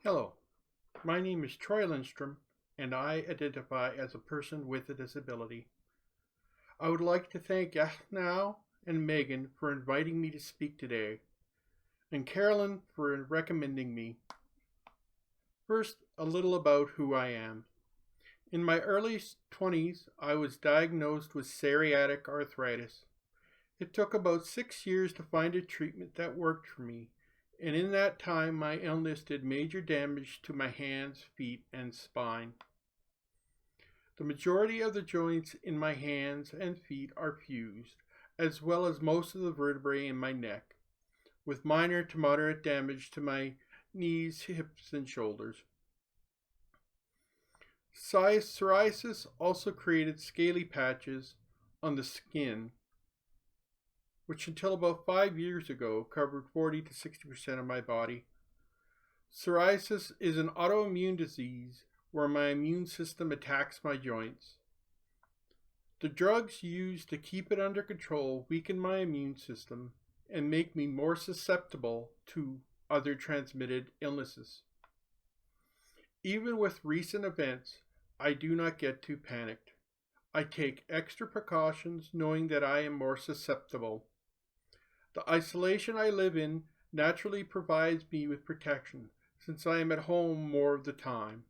Hello, my name is Troy Lindstrom, and I identify as a person with a disability. I would like to thank 𝙋𝙤𝙞𝙣𝙩 and Megan for inviting me to speak today, and Carolyn for recommending me. First, a little about who I am. In my early 20s, I was diagnosed with psoriatic arthritis. It took about 6 years to find a treatment that worked for me, and in that time my illness did major damage to my hands, feet, and spine. The majority of the joints in my hands and feet are fused, as well as most of the vertebrae in my neck, with minor to moderate damage to my knees, hips, and shoulders. Psoriasis also created scaly patches on the skin, which until about 5 years ago covered 40 to 60% of my body. Psoriasis is an autoimmune disease where my immune system attacks my joints. The drugs used to keep it under control weaken my immune system and make me more susceptible to other transmitted illnesses. Even with recent events, I do not get too panicked. I take extra precautions knowing that I am more susceptible. The isolation I live in naturally provides me with protection since I am at home more of the time.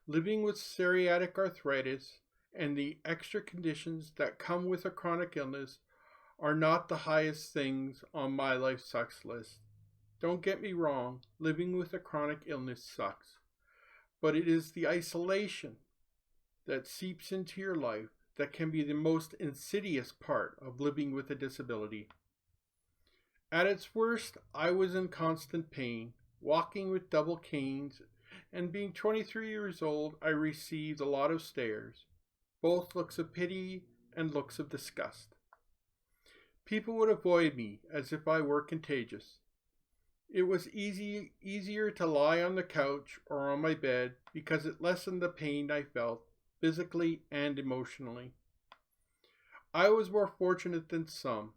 Living with psoriatic arthritis and the extra conditions that come with a chronic illness are not the highest things on my life sucks list. Don't get me wrong, living with a chronic illness sucks, but it is the isolation that seeps into your life that can be the most insidious part of living with a disability. At its worst, I was in constant pain, walking with double canes, and being 23 years old, I received a lot of stares, both looks of pity and looks of disgust. People would avoid me as if I were contagious. It was easier to lie on the couch or on my bed because it lessened the pain I felt, physically and emotionally. I was more fortunate than some.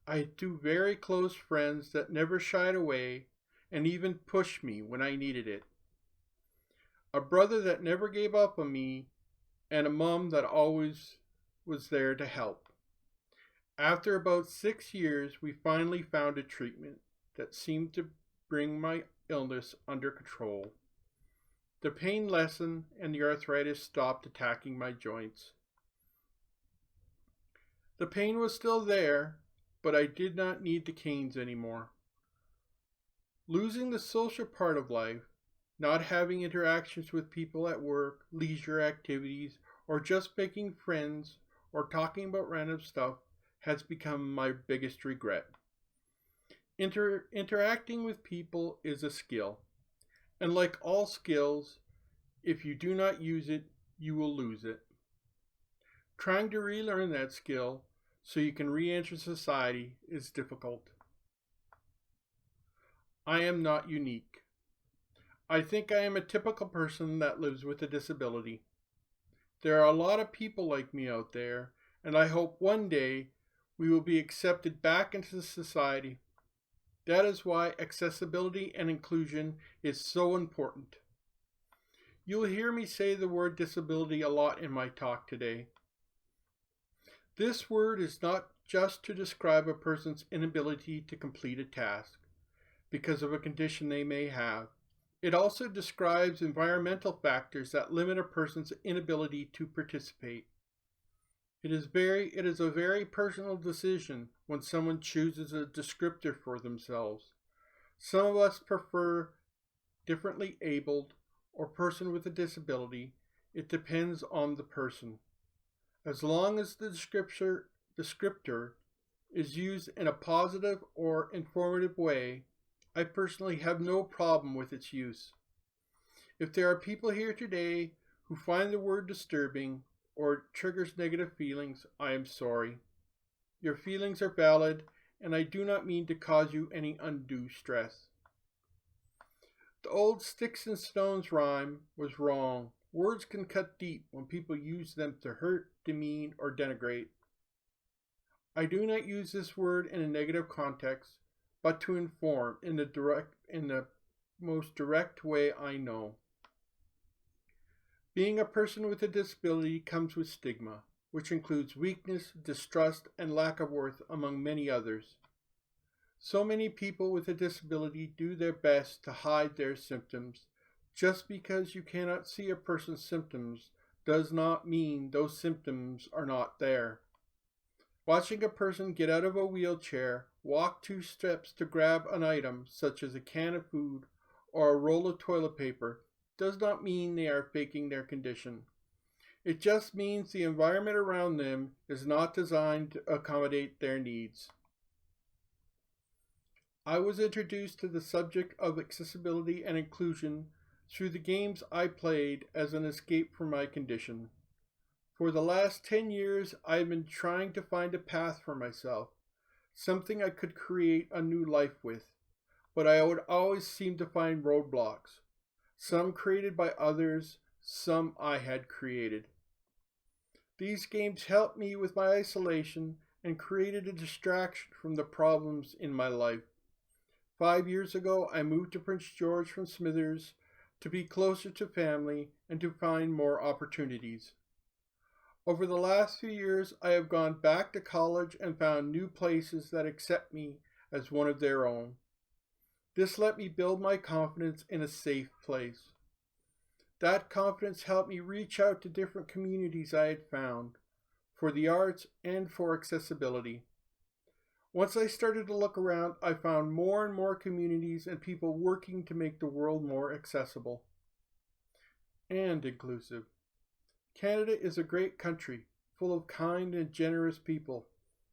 I had 2 very close friends that never shied away and even pushed me when I needed it. A brother that never gave up on me, and a mom that always was there to help. After about 6 years, we finally found a treatment that seemed to bring my illness under control. The pain lessened and the arthritis stopped attacking my joints. The pain was still there, but I did not need the canes anymore. Losing the social part of life, not having interactions with people at work, leisure activities, or just making friends or talking about random stuff has become my biggest regret. Interacting with people is a skill, and like all skills, if you do not use it, you will lose it. Trying to relearn that skill so you can re-enter society is difficult. I am not unique. I think I am a typical person that lives with a disability. There are a lot of people like me out there, and I hope one day we will be accepted back into society. That is why accessibility and inclusion is so important. You will hear me say the word disability a lot in my talk today. This word is not just to describe a person's inability to complete a task because of a condition they may have. It also describes environmental factors that limit a person's inability to participate. It is a very personal decision when someone chooses a descriptor for themselves. Some of us prefer differently abled or person with a disability. It depends on the person. As long as the descriptor is used in a positive or informative way, I personally have no problem with its use. If there are people here today who find the word disturbing or triggers negative feelings, I am sorry. Your feelings are valid, and I do not mean to cause you any undue stress. The old sticks and stones rhyme was wrong. Words can cut deep when people use them to hurt, demean, or denigrate. I do not use this word in a negative context, but to inform in the most direct way I know. Being a person with a disability comes with stigma, which includes weakness, distrust, and lack of worth, among many others. So many people with a disability do their best to hide their symptoms. Just because you cannot see a person's symptoms does not mean those symptoms are not there. Watching a person get out of a wheelchair, walk 2 steps to grab an item such as a can of food or a roll of toilet paper does not mean they are faking their condition. It just means the environment around them is not designed to accommodate their needs. I was introduced to the subject of accessibility and inclusion through the games I played as an escape from my condition. For the last 10 years, I have been trying to find a path for myself, something I could create a new life with, but I would always seem to find roadblocks, some created by others, some I had created. These games helped me with my isolation and created a distraction from the problems in my life. 5 years ago, I moved to Prince George from Smithers to be closer to family and to find more opportunities. Over the last few years, I have gone back to college and found new places that accept me as one of their own. This let me build my confidence in a safe place. That confidence helped me reach out to different communities I had found, for the arts and for accessibility. Once I started to look around, I found more and more communities and people working to make the world more accessible and inclusive. Canada is a great country, full of kind and generous people,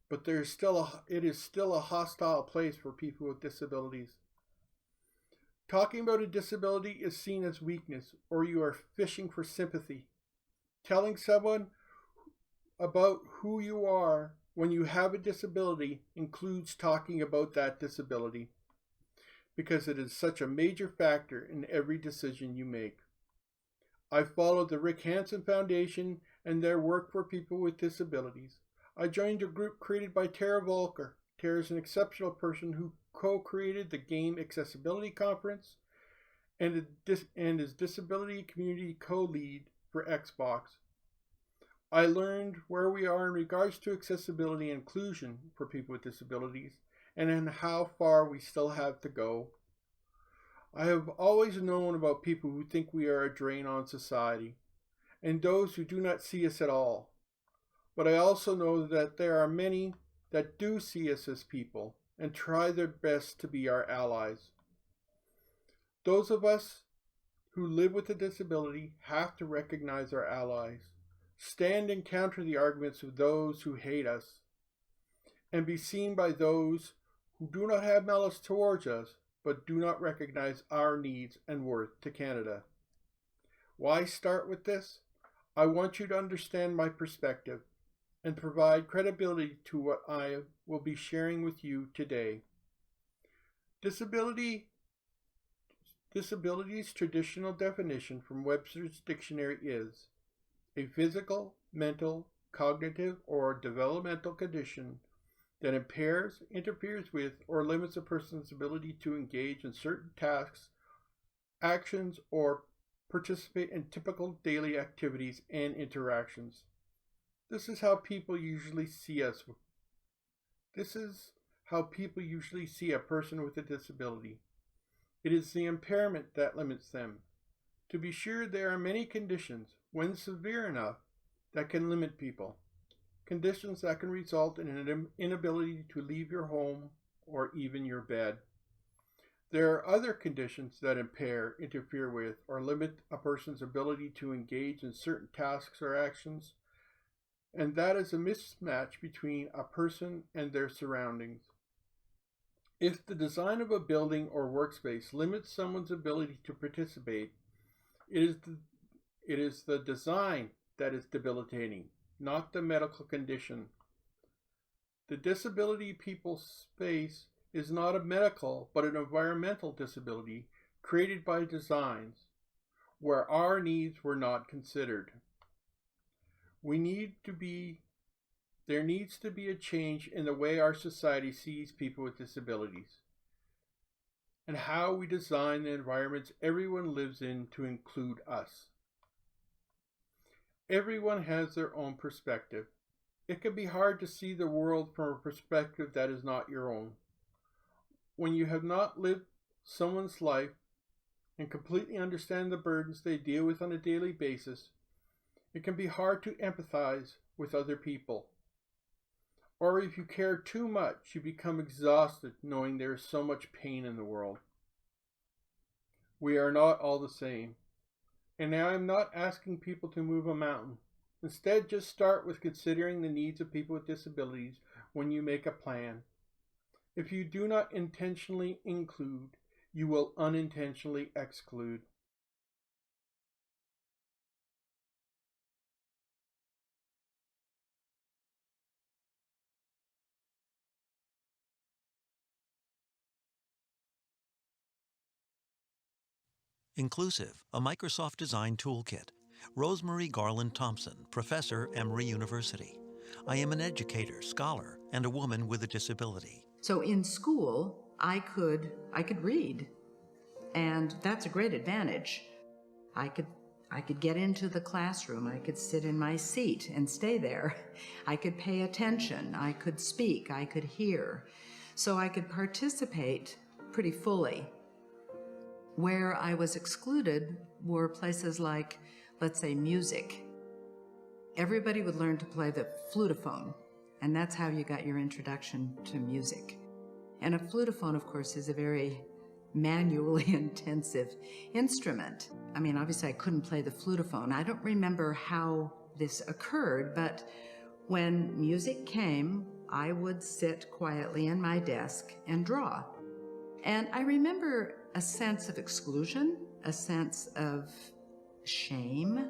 but it is still a hostile place for people with disabilities. Talking about a disability is seen as weakness, or you are fishing for sympathy. Telling someone about who you are when you have a disability includes talking about that disability, because it is such a major factor in every decision you make. I followed the 𝘋𝙤𝙤𝙣𝙩 Foundation and their work for people with disabilities. I joined a group created by 𝘿𝙤𝙘𝙀𝙀. Tara is an exceptional person who co-created the Game Accessibility Conference and is Disability Community Co-Lead for Xbox. I learned where we are in regards to accessibility and inclusion for people with disabilities and in how far we still have to go. I have always known about people who think we are a drain on society and those who do not see us at all. But I also know that there are many that do see us as people and try their best to be our allies. Those of us who live with a disability have to recognize our allies, stand and counter the arguments of those who hate us, and be seen by those who do not have malice towards us, but do not recognize our needs and worth to Canada. Why start with this? I want you to understand my perspective and provide credibility to what I will be sharing with you today. Disability's traditional definition from Webster's dictionary is a physical, mental, cognitive, or developmental condition that impairs, interferes with, or limits a person's ability to engage in certain tasks, actions, or participate in typical daily activities and interactions. This is how people usually see us. This is how people usually see a person with a disability. It is the impairment that limits them. To be sure, there are many conditions, when severe enough, that can limit people. Conditions that can result in an inability to leave your home or even your bed. There are other conditions that impair, interfere with, or limit a person's ability to engage in certain tasks or actions, and that is a mismatch between a person and their surroundings. If the design of a building or workspace limits someone's ability to participate, it is the design that is debilitating, not the medical condition. The disability people face is not a medical but an environmental disability created by designs where our needs were not considered. There needs to be a change in the way our society sees people with disabilities. and how we design the environments everyone lives in to include us. Everyone has their own perspective. It can be hard to see the world from a perspective that is not your own. When you have not lived someone's life and completely understand the burdens they deal with on a daily basis, it can be hard to empathize with other people. Or if you care too much, you become exhausted knowing there is so much pain in the world. We are not all the same. And I am not asking people to move a mountain. Instead, just start with considering the needs of people with disabilities when you make a plan. If you do not intentionally include, you will unintentionally exclude. Inclusive, a Microsoft Design Toolkit. Rosemarie Garland Thompson, Professor, Emory University. I am an educator, scholar, and a woman with a disability. So in school, I could read, and that's a great advantage. I could get into the classroom, I could sit in my seat and stay there. I could pay attention, I could speak, I could hear. So I could participate pretty fully. Where I was excluded were places like, let's say, music. Everybody would learn to play the flutophone, and that's how you got your introduction to music. And a flutophone, of course, is a very manually intensive instrument. I mean, obviously I couldn't play the flutophone. I don't remember how this occurred, but when music came, I would sit quietly in my desk and draw. And I remember a sense of exclusion, a sense of shame.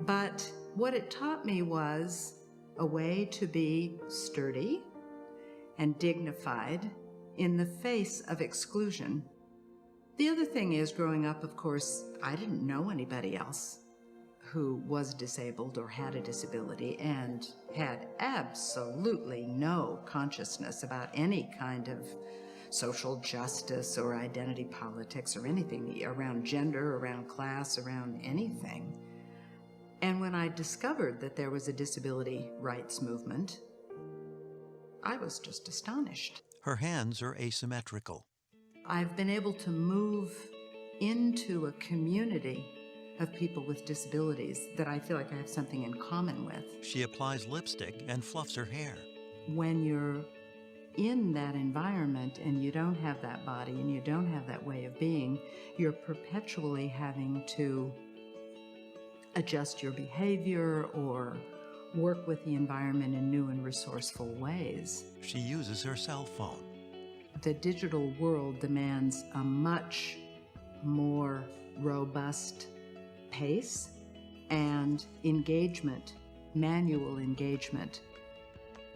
But what it taught me was a way to be sturdy and dignified in the face of exclusion. The other thing is, growing up, of course, I didn't know anybody else who was disabled or had a disability and had absolutely no consciousness about any kind of social justice or identity politics or anything around gender, around class, around anything. And when I discovered that there was a disability rights movement, I was just astonished. Her hands are asymmetrical. I've been able to move into a community of people with disabilities that I feel like I have something in common with. She applies lipstick and fluffs her hair. When you're in that environment and you don't have that body and you don't have that way of being, you're perpetually having to adjust your behavior or work with the environment in new and resourceful ways. She uses her cell phone. The digital world demands a much more robust pace and engagement, manual engagement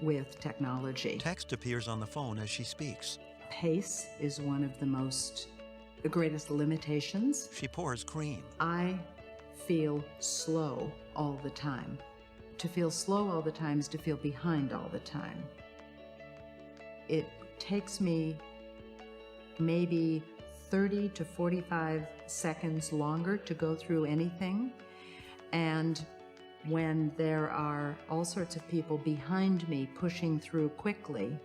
with technology. Text appears on the phone as she speaks. Pace is one of the greatest limitations. She pours cream. I feel slow all the time. To feel slow all the time is to feel behind all the time. It takes me maybe 30 to 45 seconds longer to go through anything. And when there are all sorts of people behind me pushing through quickly,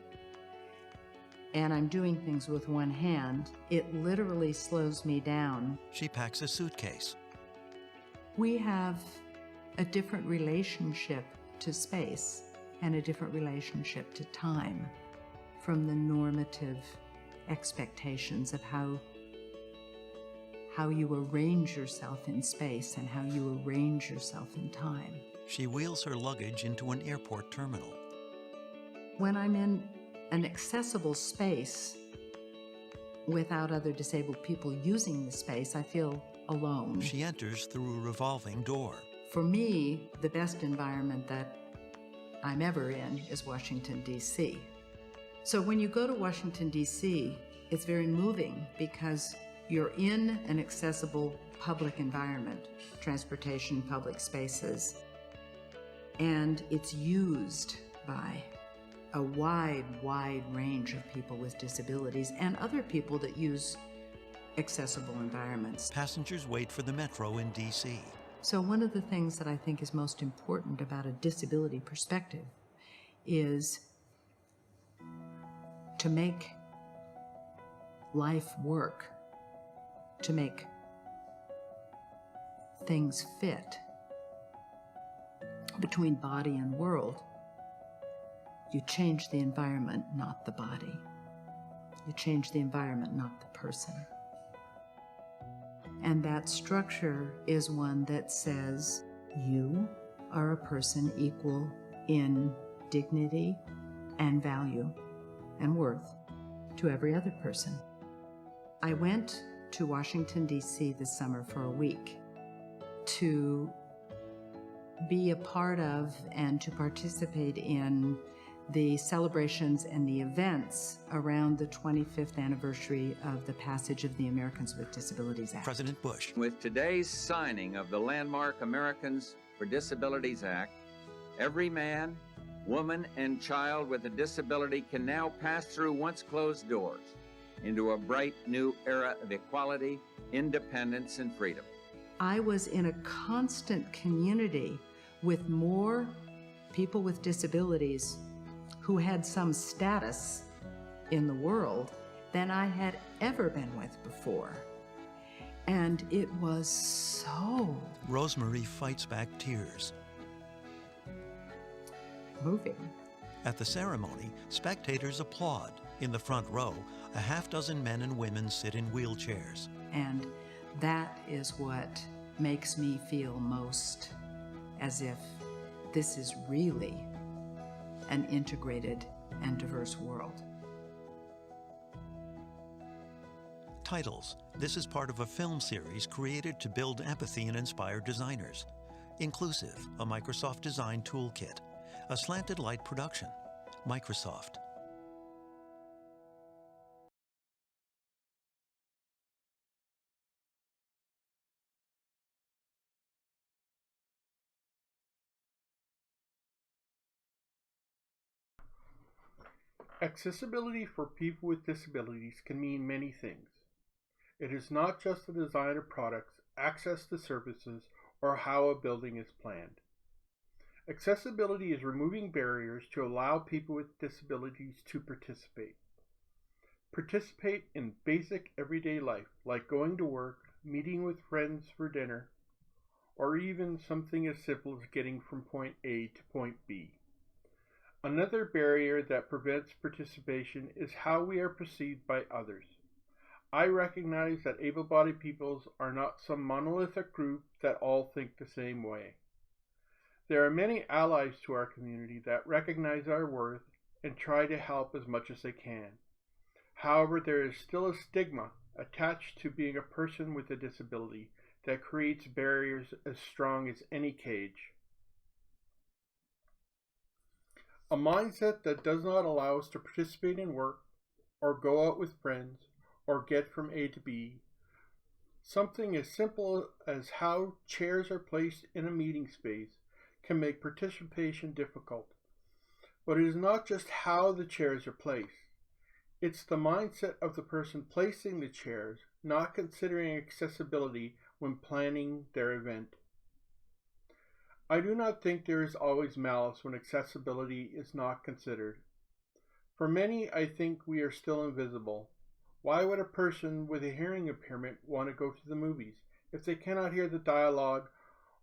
and I'm doing things with one hand, it literally slows me down. She packs a suitcase. We have a different relationship to space and a different relationship to time from the normative expectations of how you arrange yourself in space and how you arrange yourself in time. She wheels her luggage into an airport terminal. When I'm in an accessible space without other disabled people using the space, I feel alone. She enters through a revolving door. For me, the best environment that I'm ever in is Washington, D.C. So when you go to Washington, D.C., it's very moving because you're in an accessible public environment, transportation, public spaces, and it's used by a wide range of people with disabilities and other people that use accessible environments. Passengers wait for the metro in D.C. So one of the things that I think is most important about a disability perspective is to make life work, to make things fit between body and world. You change the environment, not the body. You change the environment, not the person. And that structure is one that says you are a person equal in dignity and value and worth to every other person. I went to Washington, D.C. this summer for a week to be a part of and to participate in the celebrations and the events around the 25th anniversary of the passage of the Americans with Disabilities Act. President Bush. With today's signing of the landmark Americans for Disabilities Act, every man, woman, and child with a disability can now pass through once closed doors into a bright new era of equality, independence, and freedom. I was in a constant community with more people with disabilities who had some status in the world than I had ever been with before. And it was so Rosemary fights back tears. moving. At the ceremony, spectators applaud. In the front row, a half-dozen men and women sit in wheelchairs. And that is what makes me feel most as if this is really an integrated and diverse world. Titles. This is part of a film series created to build empathy and inspire designers. Inclusive, a Microsoft design toolkit. A slanted light production. Microsoft. Accessibility for people with disabilities can mean many things. It is not just the design of products, access to services, or how a building is planned. Accessibility is removing barriers to allow people with disabilities to participate. Participate in basic everyday life, like going to work, meeting with friends for dinner, or even something as simple as getting from point A to point B. Another barrier that prevents participation is how we are perceived by others. I recognize that able-bodied peoples are not some monolithic group that all think the same way. There are many allies to our community that recognize our worth and try to help as much as they can. However, there is still a stigma attached to being a person with a disability that creates barriers as strong as any cage. A mindset that does not allow us to participate in work, or go out with friends, or get from A to B. Something as simple as how chairs are placed in a meeting space can make participation difficult. But it is not just how the chairs are placed. It's the mindset of the person placing the chairs, not considering accessibility when planning their event. I do not think there is always malice when accessibility is not considered. For many, I think we are still invisible. Why would a person with a hearing impairment want to go to the movies if they cannot hear the dialogue,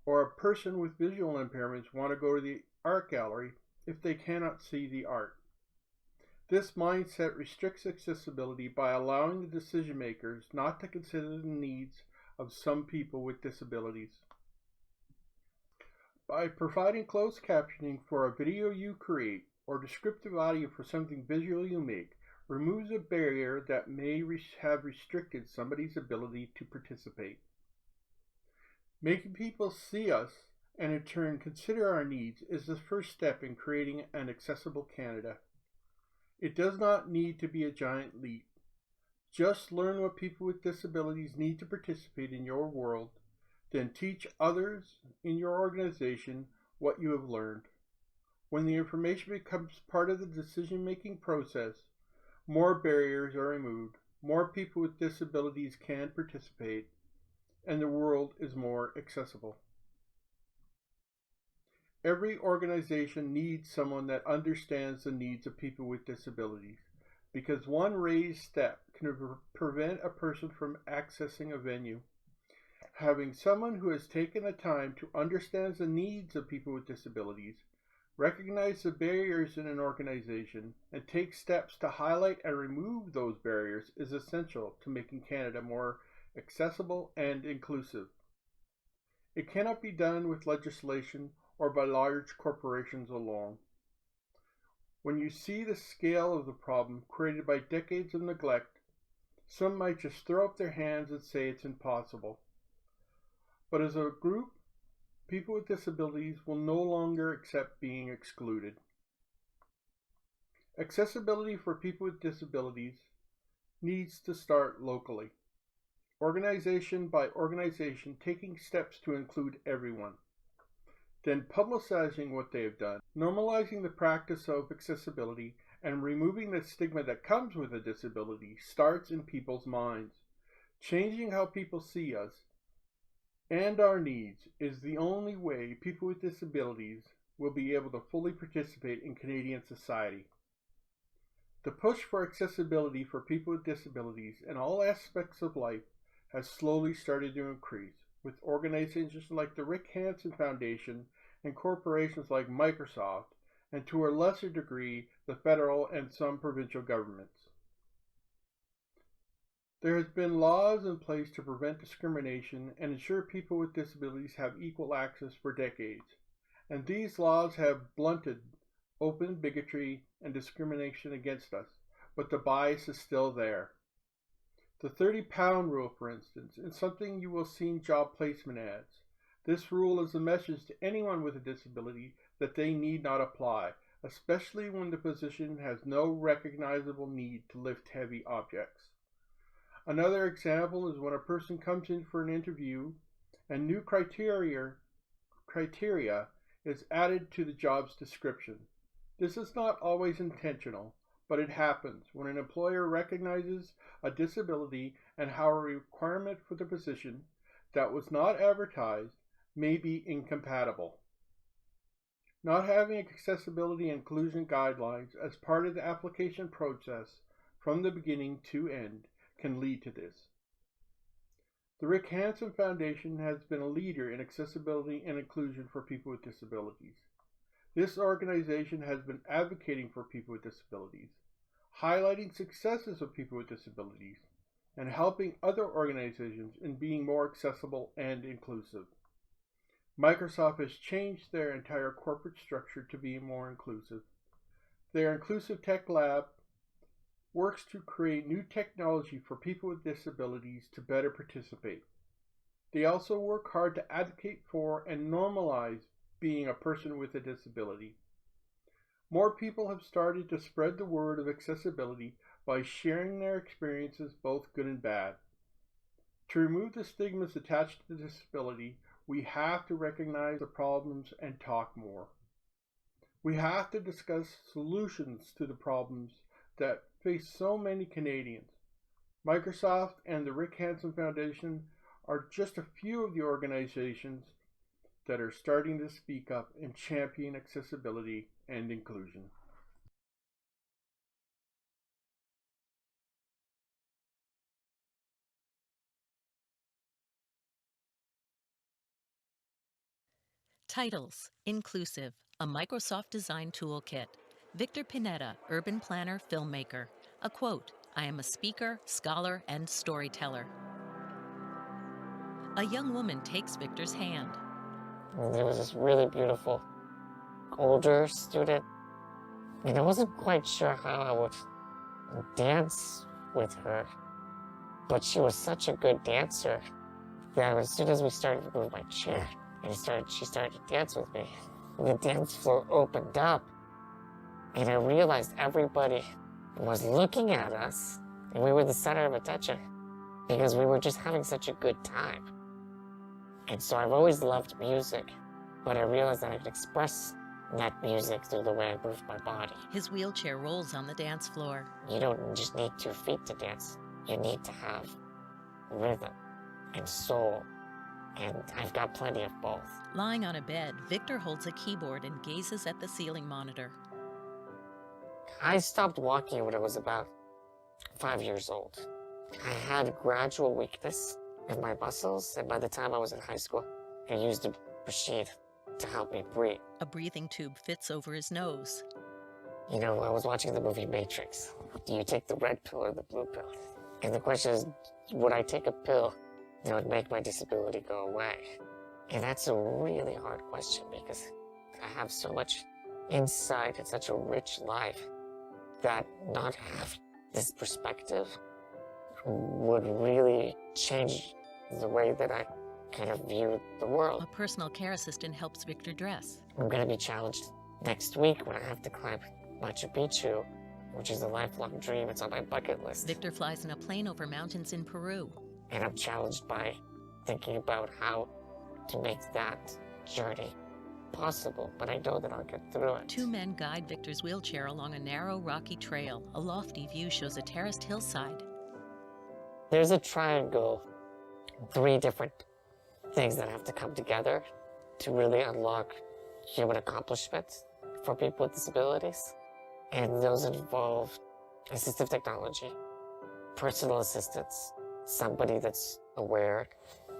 or a person with visual impairments want to go to the art gallery if they cannot see the art? This mindset restricts accessibility by allowing the decision makers not to consider the needs of some people with disabilities. By providing closed captioning for a video you create or descriptive audio for something visual you make, removes a barrier that may have restricted somebody's ability to participate. Making people see us and in turn consider our needs is the first step in creating an accessible Canada. It does not need to be a giant leap. Just learn what people with disabilities need to participate in your world, then teach others in your organization what you have learned. when the information becomes part of the decision-making process, more barriers are removed, more people with disabilities can participate, and the world is more accessible. Every organization needs someone that understands the needs of people with disabilities, because one raised step can prevent a person from accessing a venue. Having someone who has taken the time to understand the needs of people with disabilities, recognize the barriers in an organization, and take steps to highlight and remove those barriers is essential to making Canada more accessible and inclusive. It cannot be done with legislation or by large corporations alone. When you see the scale of the problem created by decades of neglect, some might just throw up their hands and say it's impossible. But as a group, people with disabilities will no longer accept being excluded. Accessibility for people with disabilities needs to start locally, organization by organization taking steps to include everyone, then publicizing what they have done, normalizing the practice of accessibility, and removing the stigma that comes with a disability starts in people's minds. Changing how people see us and our needs is the only way people with disabilities will be able to fully participate in Canadian society. The push for accessibility for people with disabilities in all aspects of life has slowly started to increase, with organizations like the 𝙑𝙞𝙤𝙤𝙣𝙩 and corporations like Microsoft, and to a lesser degree, the federal and some provincial governments. There has been laws in place to prevent discrimination and ensure people with disabilities have equal access for decades, and these laws have blunted open bigotry and discrimination against us, but the bias is still there. The 30-pound rule, for instance, is something you will see in job placement ads. This rule is a message to anyone with a disability that they need not apply, especially when the position has no recognizable need to lift heavy objects. Another example is when a person comes in for an interview and new criteria is added to the job's description. This is not always intentional, but it happens when an employer recognizes a disability and how a requirement for the position that was not advertised may be incompatible. Not having accessibility and inclusion guidelines as part of the application process from the beginning to end can lead to this. The 𝙑𝙤𝙤𝙤𝙤 has been a leader in accessibility and inclusion for people with disabilities. This organization has been advocating for people with disabilities, highlighting successes of people with disabilities, and helping other organizations in being more accessible and inclusive. Microsoft has changed their entire corporate structure to be more inclusive. Their Inclusive Tech Lab works to create new technology for people with disabilities to better participate. They also work hard to advocate for and normalize being a person with a disability. More people have started to spread the word of accessibility by sharing their experiences, both good and bad. To remove the stigmas attached to disability, we have to recognize the problems and talk more. We have to discuss solutions to the problems that face so many Canadians. Microsoft and the 𝙑𝙤𝙤𝙤𝙤 are just a few of the organizations that are starting to speak up and champion accessibility and inclusion. Titles: Inclusive, a Microsoft Design Toolkit. Victor Pineda, urban planner, filmmaker. A quote: I am a speaker, scholar, and storyteller. A young woman takes Victor's hand. There was this really beautiful older student, and I wasn't quite sure how I would dance with her, but she was such a good dancer that as soon as we started to move my chair, she started to dance with me. And the dance floor opened up, and I realized everybody was looking at us, and we were the center of attention because we were just having such a good time. And so I've always loved music, but I realized that I could express that music through the way I move my body. His wheelchair rolls on the dance floor. You don't just need 2 feet to dance. You need to have rhythm and soul, and I've got plenty of both. Lying on a bed, Victor holds a keyboard and gazes at the ceiling monitor. I stopped walking when I was about 5 years old. I had gradual weakness in my muscles, and by the time I was in high school, I used a machine to help me breathe. A breathing tube fits over his nose. You know, I was watching the movie Matrix. Do you take the red pill or the blue pill? And the question is, would I take a pill that would make my disability go away? And that's a really hard question because I have so much insight and such a rich life that not having this perspective would really change the way that I kind of view the world. A personal care assistant helps Victor dress. I'm going to be challenged next week when I have to climb Machu Picchu, which is a lifelong dream. It's on my bucket list. Victor flies in a plane over mountains in Peru. And I'm challenged by thinking about how to make that journey possible, but I know that I'll get through it. 2 men guide Victor's wheelchair along a narrow, rocky trail. A lofty view shows a terraced hillside. There's a triangle, 3 different things that have to come together to really unlock human accomplishments for people with disabilities. And those involve assistive technology, personal assistance, somebody that's aware,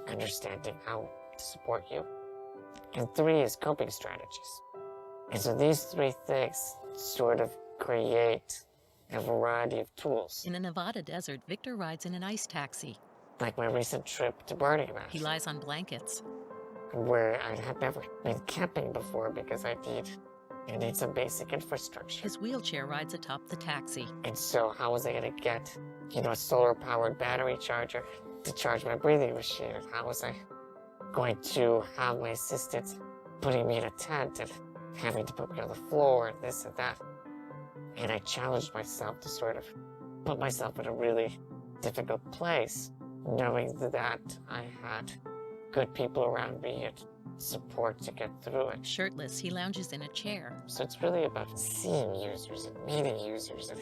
understanding how to support you. And 3 is coping strategies. And so these 3 things sort of create a variety of tools. In a Nevada desert, Victor rides in an ice taxi. Like my recent trip to Burning Man, He lies on blankets. where I had never been camping before because I need some basic infrastructure. His wheelchair rides atop the taxi. And so how was I going to get, a solar-powered battery charger to charge my breathing machine? And how was I going to have my assistant putting me in a tent and having to put me on the floor and this and that? And I challenged myself to sort of put myself in a really difficult place, knowing that I had good people around me and support to get through it. Shirtless, he lounges in a chair. So it's really about seeing users and meeting users and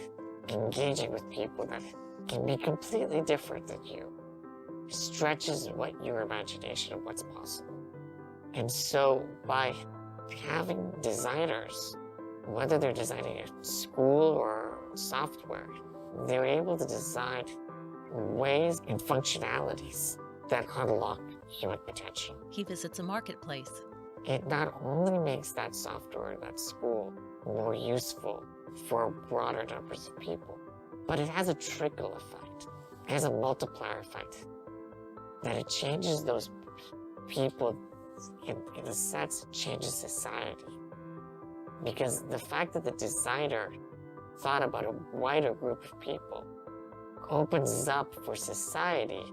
engaging with people that can be completely different than you. It stretches your imagination of what's possible. And so by having designers, whether they're designing a school or software, they're able to design ways and functionalities that unlock human potential. He visits a marketplace. It not only makes that software, that school, more useful for broader numbers of people, but it has a trickle effect. It has a multiplier effect. That it changes those people, in a sense, it changes society. Because the fact that the designer thought about a wider group of people opens up for society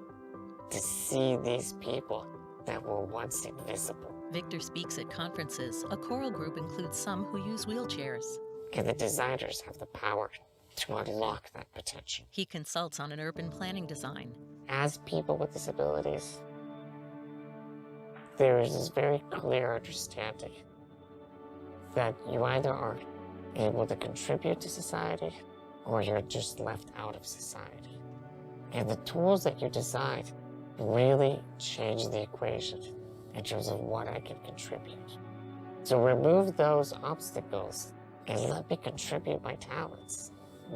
to see these people that were once invisible. Victor speaks at conferences. A choral group includes some who use wheelchairs. And the designers have the power to unlock that potential. He consults on an urban planning design. As people with disabilities, there is this very clear understanding that you either are able to contribute to society or you're just left out of society. And the tools that you design really change the equation in terms of what I can contribute. So remove those obstacles and let me contribute my talents,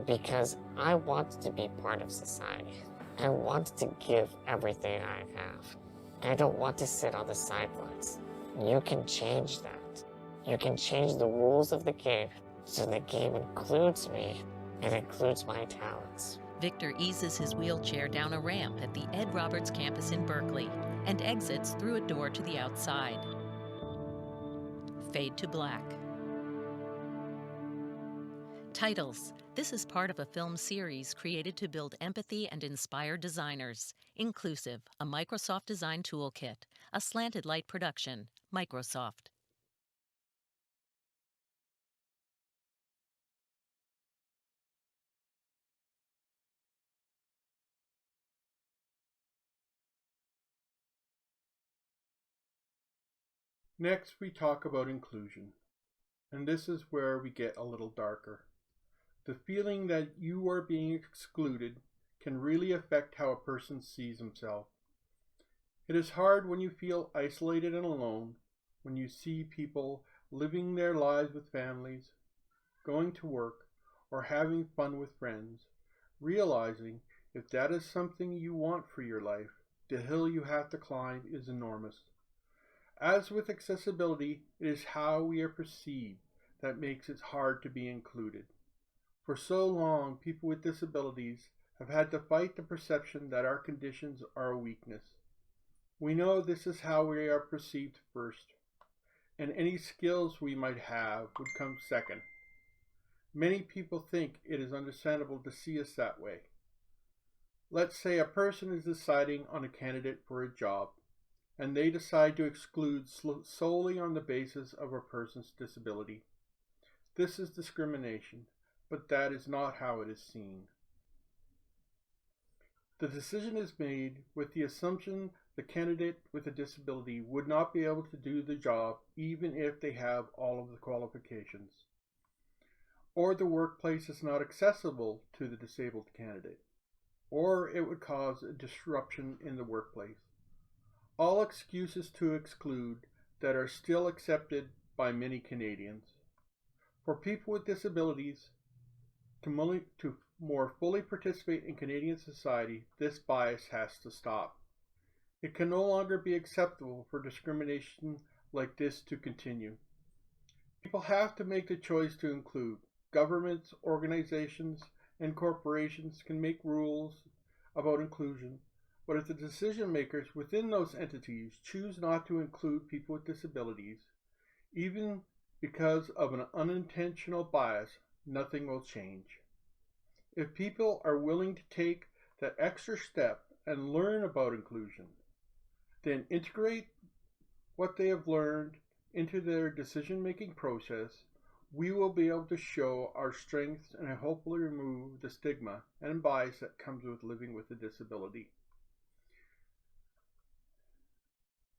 because I want to be part of society. I want to give everything I have. I don't want to sit on the sidelines. You can change that. You can change the rules of the game so the game includes me and includes my talents. Victor eases his wheelchair down a ramp at the Ed Roberts campus in Berkeley and exits through a door to the outside. Fade to black. Titles. This is part of a film series created to build empathy and inspire designers. Inclusive, a Microsoft Design Toolkit. A Slanted Light production, Microsoft. Next, we talk about inclusion. And this is where we get a little darker. The feeling that you are being excluded can really affect how a person sees himself. It is hard when you feel isolated and alone, when you see people living their lives with families, going to work, or having fun with friends, realizing if that is something you want for your life, the hill you have to climb is enormous. As with accessibility, it is how we are perceived that makes it hard to be included. For so long, people with disabilities have had to fight the perception that our conditions are a weakness. We know this is how we are perceived first, and any skills we might have would come second. Many people think it is understandable to see us that way. Let's say a person is deciding on a candidate for a job, and they decide to exclude solely on the basis of a person's disability. This is discrimination, but that is not how it is seen. The decision is made with the assumption the candidate with a disability would not be able to do the job even if they have all of the qualifications, or the workplace is not accessible to the disabled candidate, or it would cause a disruption in the workplace. All excuses to exclude that are still accepted by many Canadians. For people with disabilities to more fully participate in Canadian society, this bias has to stop. It can no longer be acceptable for discrimination like this to continue. People have to make the choice to include. Governments, organizations, and corporations can make rules about inclusion, but if the decision makers within those entities choose not to include people with disabilities, even because of an unintentional bias, nothing will change. If people are willing to take that extra step and learn about inclusion, then integrate what they have learned into their decision-making process, we will be able to show our strengths and hopefully remove the stigma and bias that comes with living with a disability.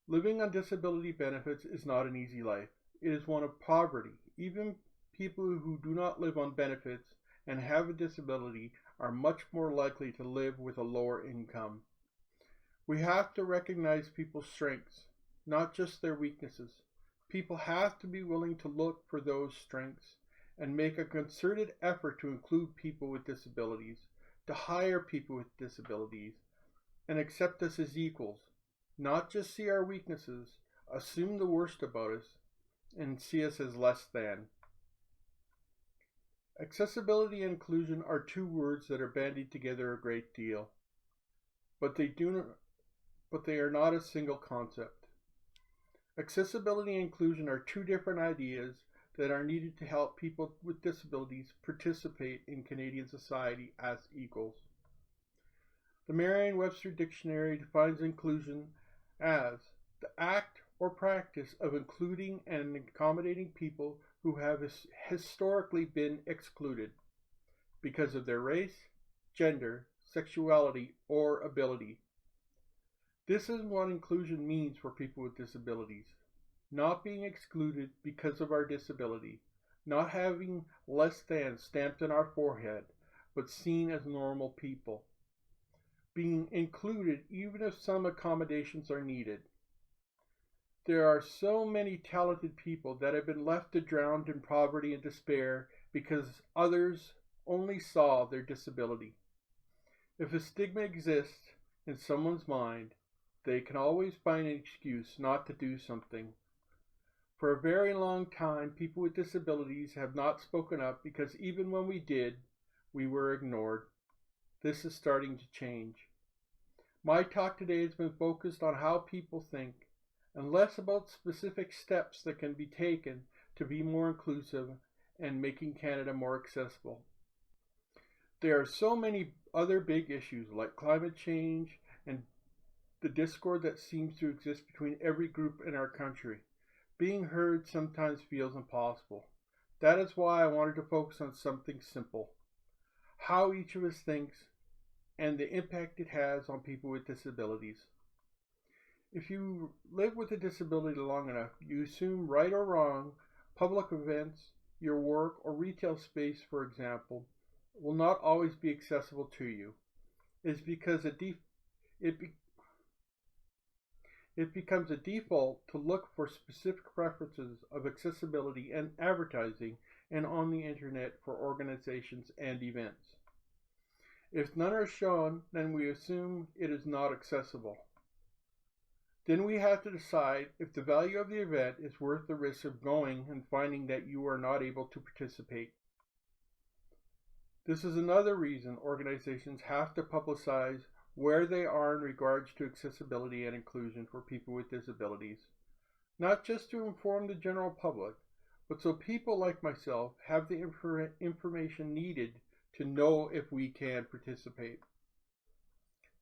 Living on disability benefits is not an easy life. It is one of poverty. Even people who do not live on benefits and have a disability are much more likely to live with a lower income. We have to recognize people's strengths, not just their weaknesses. People have to be willing to look for those strengths and make a concerted effort to include people with disabilities, to hire people with disabilities, and accept us as equals, not just see our weaknesses, assume the worst about us, and see us as less than. Accessibility and inclusion are two words that are bandied together a great deal, but they are not a single concept. Accessibility and inclusion are two different ideas that are needed to help people with disabilities participate in Canadian society as equals. The Merriam-Webster Dictionary defines inclusion as the act or practice of including and accommodating people who have historically been excluded because of their race, gender, sexuality, or ability. This is what inclusion means for people with disabilities. Not being excluded because of our disability, not having less than stamped on our forehead, but seen as normal people. Being included even if some accommodations are needed. There are so many talented people that have been left to drown in poverty and despair because others only saw their disability. If a stigma exists in someone's mind, they can always find an excuse not to do something. For a very long time, people with disabilities have not spoken up because even when we did, we were ignored. This is starting to change. My talk today has been focused on how people think, and less about specific steps that can be taken to be more inclusive and making Canada more accessible. There are so many other big issues like climate change and the discord that seems to exist between every group in our country. Being heard sometimes feels impossible. That is why I wanted to focus on something simple. How each of us thinks and the impact it has on people with disabilities. If you live with a disability long enough, you assume, right or wrong, Public events, your work or retail space, for example, will not always be accessible to you. It's because it becomes a default to look for specific preferences of accessibility and advertising and on the internet for organizations and events. If none are shown, then we assume it is not accessible. Then we have to decide if the value of the event is worth the risk of going and finding that you are not able to participate. This is another reason organizations have to publicize where they are in regards to accessibility and inclusion for people with disabilities, not just to inform the general public, but so people like myself have the information needed to know if we can participate.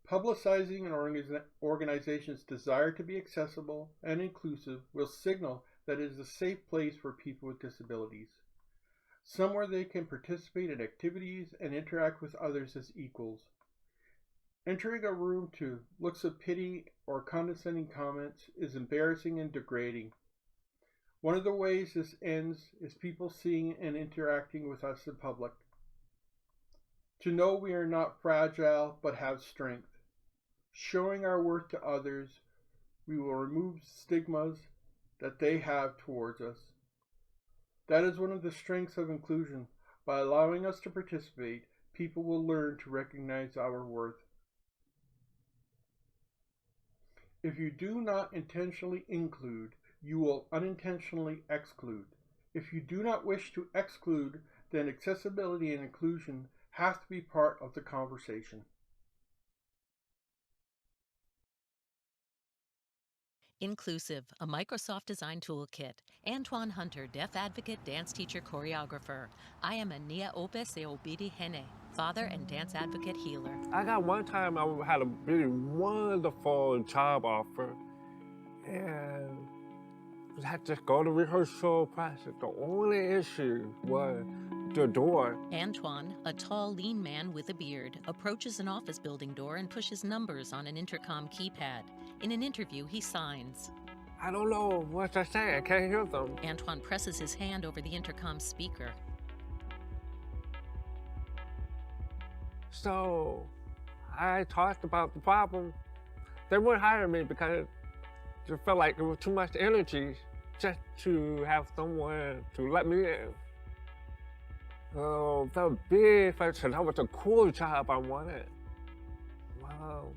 Publicizing an organization's desire to be accessible and inclusive will signal that it is a safe place for people with disabilities, somewhere they can participate in activities and interact with others as equals. Entering a room to looks of pity or condescending comments is embarrassing and degrading. One of the ways this ends is people seeing and interacting with us in public. To know we are not fragile but have strength. Showing our worth to others, we will remove stigmas that they have towards us. That is one of the strengths of inclusion. By allowing us to participate, people will learn to recognize our worth. If you do not intentionally include, you will unintentionally exclude. If you do not wish to exclude, then accessibility and inclusion have to be part of the conversation. Inclusive, a Microsoft Design Toolkit. Antoine Hunter, deaf advocate, dance teacher, choreographer. I am a 𝙑𝙞𝙬𝙑𝙞𝙣𝙩, father and dance advocate healer. I got one time I had a really wonderful job offer, and I had to go to rehearsal practice. The only issue was the door. Antoine, a tall, lean man with a beard, approaches an office building door and pushes numbers on an intercom keypad. In an interview, he signs. I don't know what they're saying. I can't hear them. Antoine presses his hand over the intercom speaker. So I talked about the problem. They wouldn't hire me because they felt like it was too much energy just to have someone to let me in. Oh, that was big. That was a cool job I wanted. Wow.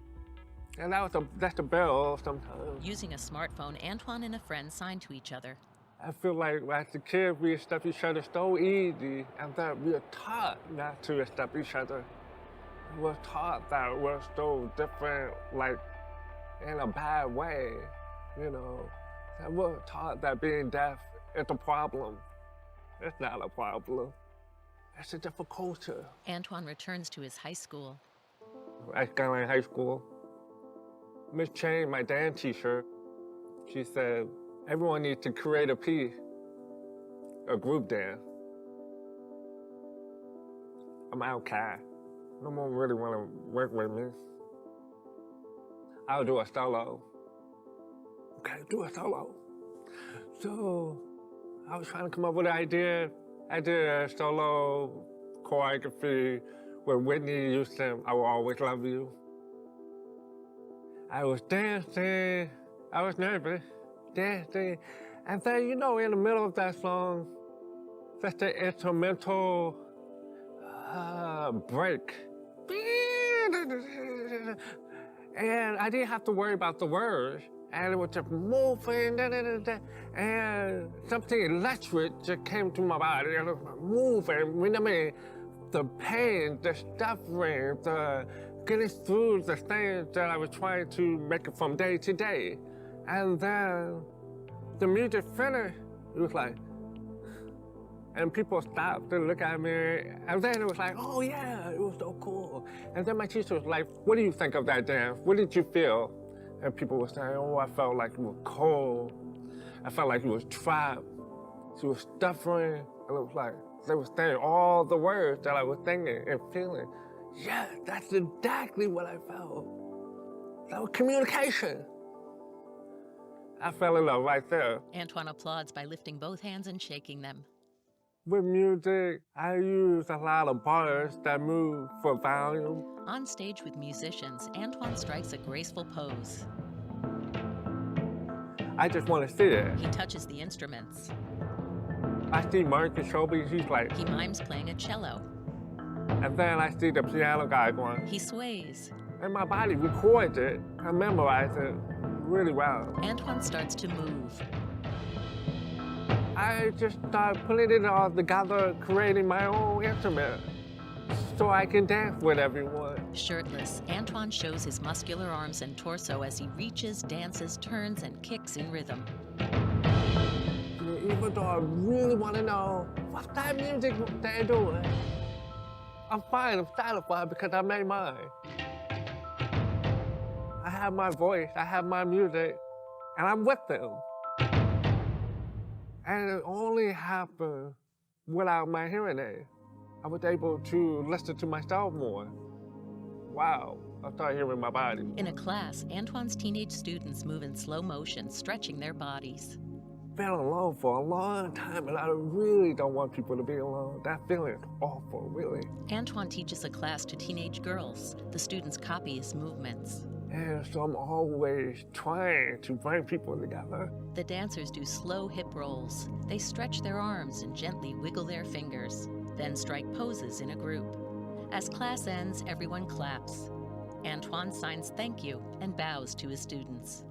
And that's the bell sometimes. Using a smartphone, Antoine and a friend sign to each other. I feel like as a kid, we accept each other so easy, and that we are taught not to accept each other. We're taught that we're so different, like in a bad way, you know. That we're taught that being deaf is a problem. It's not a problem. It's a different culture. Antoine returns to his high school. At Skyline High School, Miss Chang, my dance teacher, she said, everyone needs to create a piece, a group dance. I'm outcast. No one really want to work with me. I'll do a solo. Okay, do a solo. So I was trying to come up with an idea. I did a solo choreography with Whitney Houston, I Will Always Love You. I was dancing, I was nervous, dancing, and then, you know, in the middle of that song, that's the instrumental break. And I didn't have to worry about the words. And it was just moving, and something electric just came to my body, and it was moving. I mean, the pain, the suffering, the getting through the things that I was trying to make it from day to day. And then the music finished, it was like, and people stopped to look at me, and then it was like, oh yeah, it was so cool. And then my teacher was like, what do you think of that dance? What did you feel? And people were saying, oh, I felt like it was cold. I felt like it was trapped. She was suffering, and it was like, they were saying all the words that I was thinking and feeling. Yeah, that's exactly what I felt. That was communication. I fell in love right there. Antoine applauds by lifting both hands and shaking them. With music, I use a lot of bars that move for volume. On stage with musicians, Antoine strikes a graceful pose. I just want to see it. He touches the instruments. I see Marcus Shelby, he's like, He mimes playing a cello. and then I see the piano guy going, He sways. and my body records it. I memorize it really well. Antoine starts to move. I just start putting it all together, creating my own instrument so I can dance with everyone. Shirtless, Antoine shows his muscular arms and torso as he reaches, dances, turns, and kicks in rhythm. Even though I really want to know what that music they're doing, I'm fine, I'm satisfied because I made mine. I have my voice, I have my music, and I'm with them. And it only happened without my hearing aid. I was able to listen to myself more. Wow, I started hearing my body. In a class, Antoine's teenage students move in slow motion, stretching their bodies. Been alone for a long time, and I really don't want people to be alone. That feeling is awful, really. Antoine teaches a class to teenage girls. The students copy his movements. And so I'm always trying to bring people together. The dancers do slow hip rolls. They stretch their arms and gently wiggle their fingers, then strike poses in a group. As class ends, everyone claps. Antoine signs thank you and bows to his students.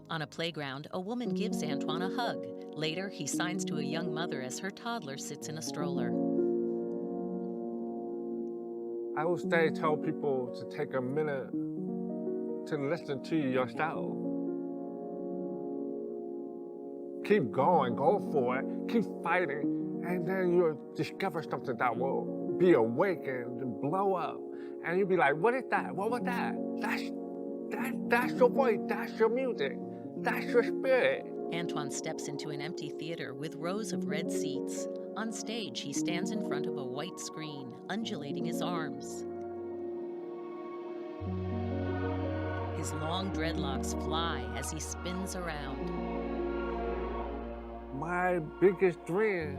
On a playground, a woman gives Antoine a hug. Later, he signs to a young mother as her toddler sits in a stroller. I will tell people to take a minute to listen to yourself. Keep going, go for it, keep fighting, and then you'll discover something that will be awakened and blow up. And you'll be like, what is that? What was that? That's your voice, that's your music, that's your spirit. Antoine steps into an empty theater with rows of red seats. On stage, he stands in front of a white screen, undulating his arms. His long dreadlocks fly as he spins around. My biggest dream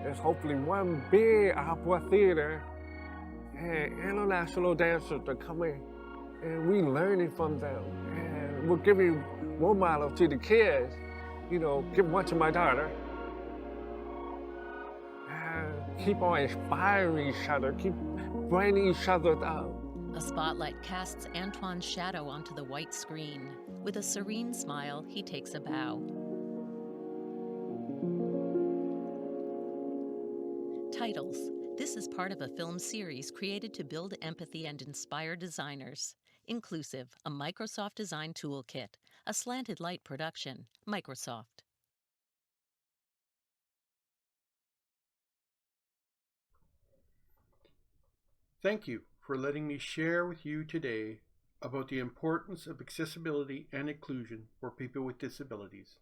is hopefully one big opera theater and international dancers are coming and we learning from them. And we're giving role models to the kids, you know, give one to my daughter. Keep on inspiring each other, keep bringing each other up. A spotlight casts Antoine's shadow onto the white screen. With a serene smile, he takes a bow. Titles. This is part of a film series created to build empathy and inspire designers. Inclusive, a Microsoft Design Toolkit, a Slanted Light production, Microsoft. Thank you for letting me share with you today about the importance of accessibility and inclusion for people with disabilities.